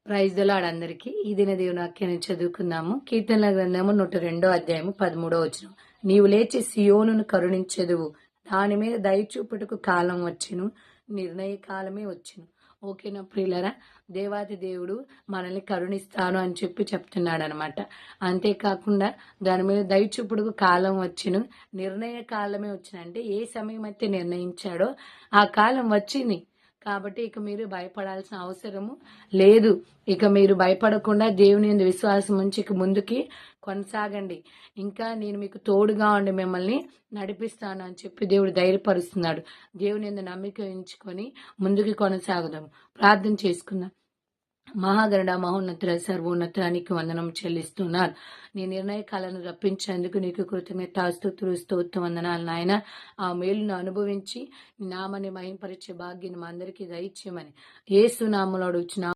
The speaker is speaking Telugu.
ప్రైజ్ ద లార్డ్ అందరికీ. ఈ దిన దేవుని వాక్యాన్ని చదువుకుందాము. కీర్తనల గ్రంథము 102 అధ్యాయము 13 వచనం. నీవు లేచి సియోనును కరుణించెదవు, దాని మీద దయ చూపుటకు కాలం వచ్చెను, నిర్ణయ కాలమే వచ్చెను. ఓకేనా ప్రియులరా? దేవాది దేవుడు మనల్ని కరుణిస్తాను అని చెప్తున్నాడు అనమాట. అంతేకాకుండా దాని మీద దయ చూపుటకు కాలం వచ్చెను, నిర్ణయ కాలమే వచ్చిన, అంటే ఏ సమయం అయితే నిర్ణయించాడో ఆ కాలం వచ్చింది. కాబట్టి ఇక మీరు భయపడాల్సిన అవసరము లేదు. ఇక మీరు భయపడకుండా దేవుని యందు విశ్వాసం ఉంచి ఇక ముందుకి కొనసాగండి. ఇంకా నేను మీకు తోడుగా ఉండి మిమ్మల్ని నడిపిస్తాను అని చెప్పి దేవుడు ధైర్యపరుస్తున్నాడు. దేవుని యందు నమ్మిక ఉంచుకొని ముందుకు కొనసాగుదాం. ప్రార్థన చేసుకుందాం. మహాగరుడ, మహోన్నతుడ, సర్వోన్నతానికి వందనం చెల్లిస్తున్నాను. నీ నిర్ణయ కాలను రప్పించేందుకు నీకు కృతజ్ఞతాస్తుతులు స్తోత్రం వందనాలు నాయన. ఆ మేలును అనుభవించి నీ నామాన్ని మహింపరిచే భాగ్యాన్ని మా అందరికీ దయచేయమని యేసు నామములో అడుగుచున్నాము.